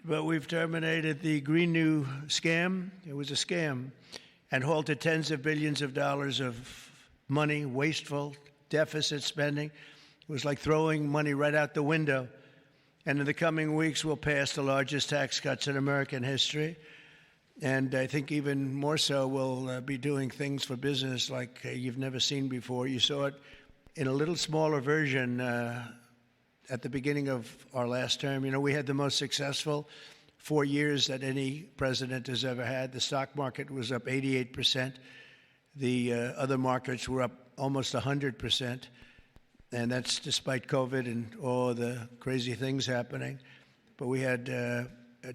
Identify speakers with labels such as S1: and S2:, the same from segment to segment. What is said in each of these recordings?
S1: But we've terminated the Green New scam. It was a scam, and halted tens of billions of dollars of money, wasteful deficit spending. It was like throwing money right out the window. And in the coming weeks, we'll pass the largest tax cuts in American history. And I think even more so, we'll be doing things for business like you've never seen before. You saw it in a little smaller version at the beginning of our last term. You know, we had the most successful 4 years that any president has ever had. The stock market was up 88%. The other markets were up almost 100%. And that's despite COVID and all the crazy things happening. But we had a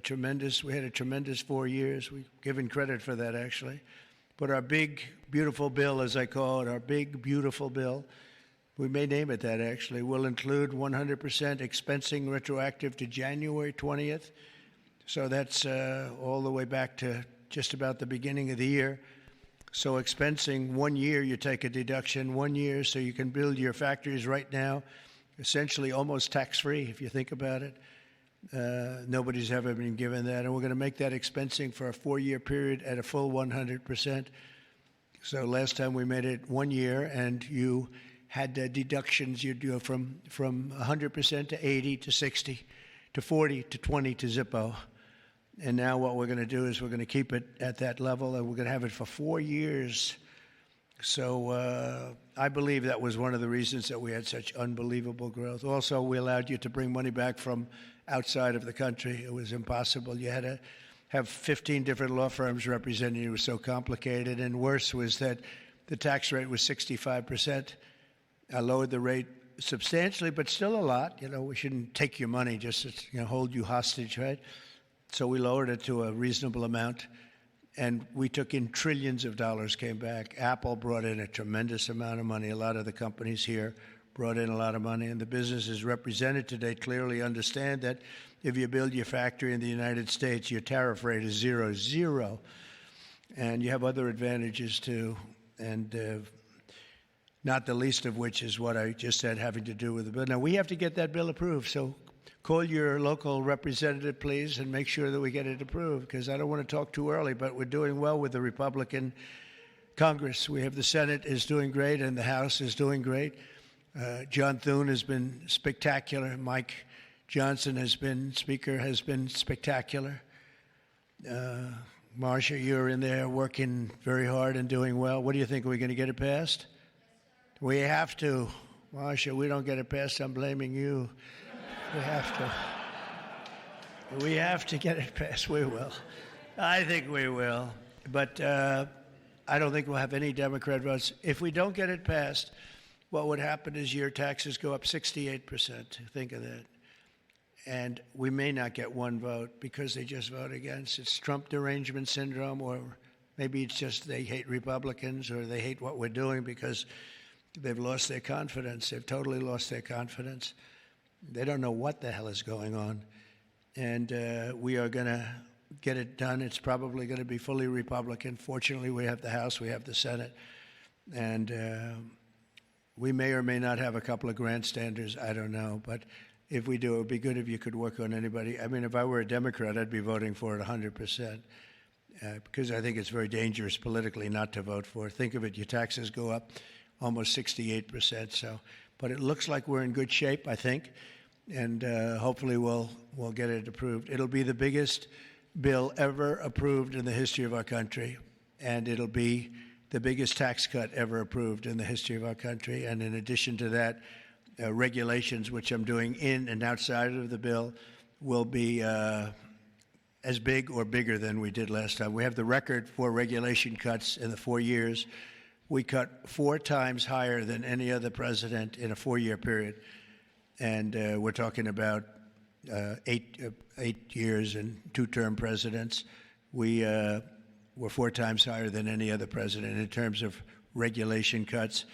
S1: tremendous 4 years. We've given credit for that, actually. But our big, beautiful bill, as I call it, our big, beautiful bill, we may name it that, actually, will include 100% expensing retroactive to January 20th. So that's all the way back to just about the beginning of the year. So expensing 1 year, you take a deduction 1 year, so you can build your factories right now, essentially almost tax-free, if you think about it. Nobody's ever been given that. And we're going to make that expensing for a 4-year period at a full 100%. So last time we made it 1 year, and you had deductions you'd do from 100% to 80 to 60 to 40 to 20 to Zippo. And now what we're going to do is we're going to keep it at that level, and we're going to have it for 4 years. So I believe that was one of the reasons that we had such unbelievable growth. Also, we allowed you to bring money back from outside of the country. It was impossible. You had to have 15 different law firms representing you. It was so complicated. And worse was that the tax rate was 65%. I lowered the rate substantially, but still a lot. You know, we shouldn't take your money just to hold you hostage, right? So we lowered it to a reasonable amount, and we took in trillions of dollars, came back. Apple brought in a tremendous amount of money. A lot of the companies here brought in a lot of money, and the businesses represented today clearly understand that if you build your factory in the United States, your tariff rate is zero, and you have other advantages too, and not the least of which is what I just said, having to do with the bill. Now, we have to get that bill approved, so call your local representative, please, and make sure that we get it approved, because I don't want to talk too early, but we're doing well with the Republican Congress. We have the Senate is doing great, and the House is doing great. John Thune has been spectacular. Mike Johnson has been spectacular. Marcia, you're in there working very hard and doing well. What do you think? Are we going to get it passed? We have to. Marcia, we don't get it passed, I'm blaming you. We have to. We have to get it passed. We will. I think we will. But I don't think we'll have any Democrat votes. If we don't get it passed, what would happen is your taxes go up 68%. Think of that. And we may not get one vote because they just vote against. It's Trump derangement syndrome, or maybe it's just they hate Republicans, or they hate what we're doing because they've lost their confidence. They've totally lost their confidence. They don't know what the hell is going on. And we are going to get it done. It's probably going to be fully Republican. Fortunately, we have the House, we have the Senate. And we may or may not have a couple of grandstanders. I don't know. But if we do, it would be good if you could work on anybody. I mean, if I were a Democrat, I'd be voting for it 100%. Because I think it's very dangerous politically not to vote for it. Think of it, your taxes go up almost 68%. So. But it looks like we're in good shape, I think, and hopefully we'll get it approved. It'll be the biggest bill ever approved in the history of our country, and it'll be the biggest tax cut ever approved in the history of our country. And in addition to that, regulations, which I'm doing in and outside of the bill, will be as big or bigger than we did last time. We have the record for regulation cuts in the 4 years. We cut 4 times higher than any other president in a 4-year period. And we're talking about 8 years and 2-term presidents. We were 4 times higher than any other president in terms of regulation cuts.